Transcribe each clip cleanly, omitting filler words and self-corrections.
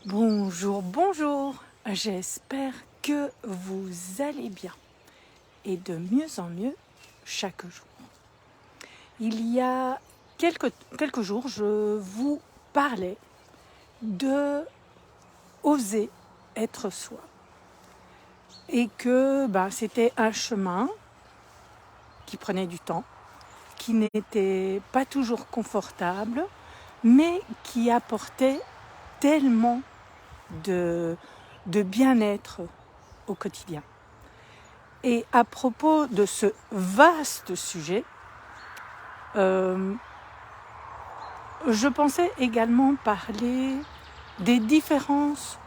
Bonjour, bonjour, j'espère que vous allez bien et de mieux en mieux chaque jour. Il y a quelques jours, je vous parlais de oser être soi et que c'était un chemin qui prenait du temps, qui n'était pas toujours confortable, mais qui apportait tellement de bien-être au quotidien. Et à propos de ce vaste sujet, je pensais également parler des différences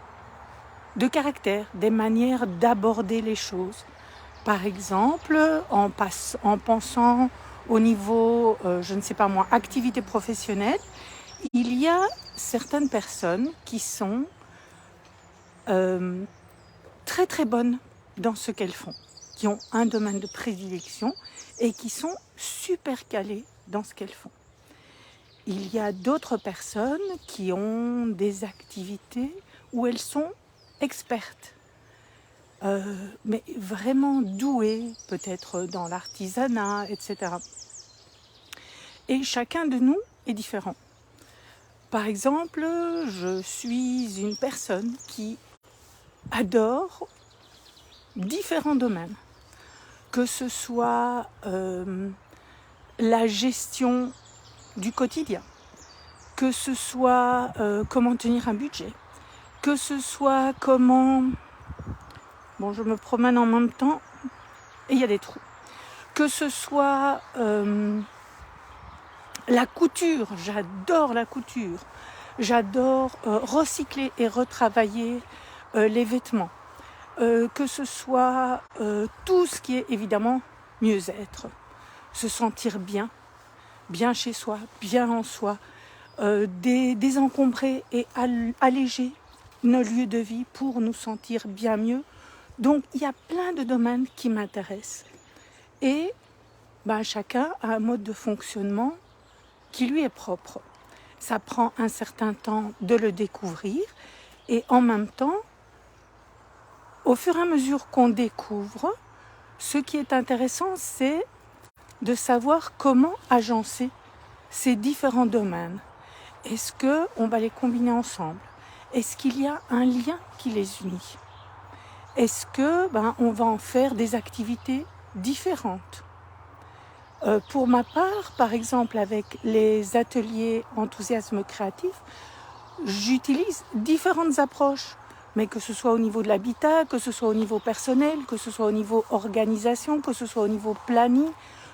de caractère, des manières d'aborder les choses. Par exemple, en pensant au niveau, je ne sais pas moi, activité professionnelle, il y a certaines personnes qui sont très très bonnes dans ce qu'elles font, qui ont un domaine de prédilection et qui sont super calées dans ce qu'elles font. Il y a d'autres personnes qui ont des activités où elles sont expertes, mais vraiment douées, peut-être dans l'artisanat, etc. Et chacun de nous est différent. Par exemple, je suis une personne qui adore différents domaines, que ce soit la gestion du quotidien, que ce soit comment tenir un budget, que ce soit comment... Bon, je me promène en même temps et il y a des trous. Que ce soit la couture, j'adore la couture, j'adore recycler et retravailler les vêtements. Que ce soit tout ce qui est évidemment mieux-être, se sentir bien chez soi, bien en soi, désencombrer et alléger nos lieux de vie pour nous sentir bien mieux. Donc il y a plein de domaines qui m'intéressent. Et chacun a un mode de fonctionnement qui lui est propre. Ça prend un certain temps de le découvrir et en même temps, au fur et à mesure qu'on découvre, ce qui est intéressant, c'est de savoir comment agencer ces différents domaines. Est-ce qu'on va les combiner ensemble? Est-ce qu'il y a un lien qui les unit? Est-ce que on va en faire des activités différentes? Pour ma part, par exemple, avec les ateliers enthousiasme créatif, j'utilise différentes approches, mais que ce soit au niveau de l'habitat, que ce soit au niveau personnel, que ce soit au niveau organisation, que ce soit au niveau planning,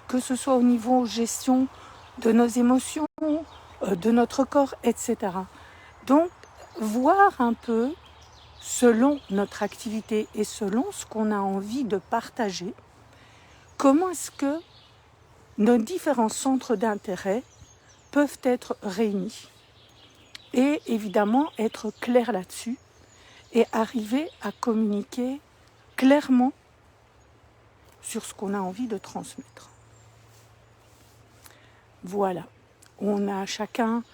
que ce soit au niveau gestion de nos émotions, de notre corps, etc. Donc, voir un peu, selon notre activité et selon ce qu'on a envie de partager, comment est-ce que nos différents centres d'intérêt peuvent être réunis. Et évidemment, être clair là-dessus et arriver à communiquer clairement sur ce qu'on a envie de transmettre. Voilà, on a chacun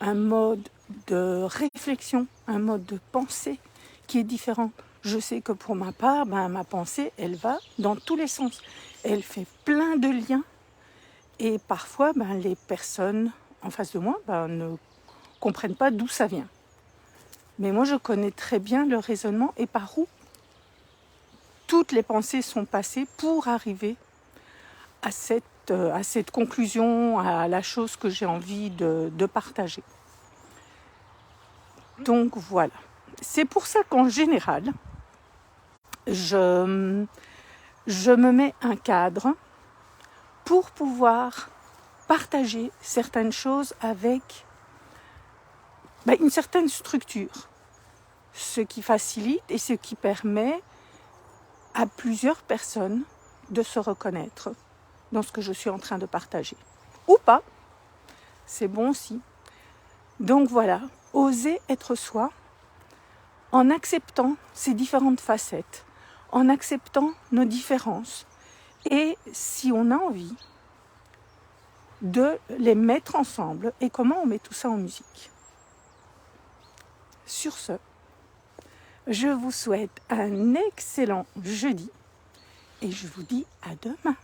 un mode de réflexion, un mode de pensée qui est différent. Je sais que pour ma part, ma pensée, elle va dans tous les sens. Elle fait plein de liens et parfois, les personnes en face de moi ne comprennent pas d'où ça vient. Mais moi, je connais très bien le raisonnement et par où toutes les pensées sont passées pour arriver à cette conclusion, à la chose que j'ai envie de partager. Donc voilà. C'est pour ça qu'en général, je me mets un cadre pour pouvoir partager certaines choses avec une certaine structure. Ce qui facilite et ce qui permet à plusieurs personnes de se reconnaître dans ce que je suis en train de partager. Ou pas, c'est bon aussi. Donc voilà, oser être soi en acceptant ces différentes facettes, en acceptant nos différences. Et si on a envie de les mettre ensemble et comment on met tout ça en musique. Sur ce, Je vous souhaite un excellent jeudi et je vous dis à demain.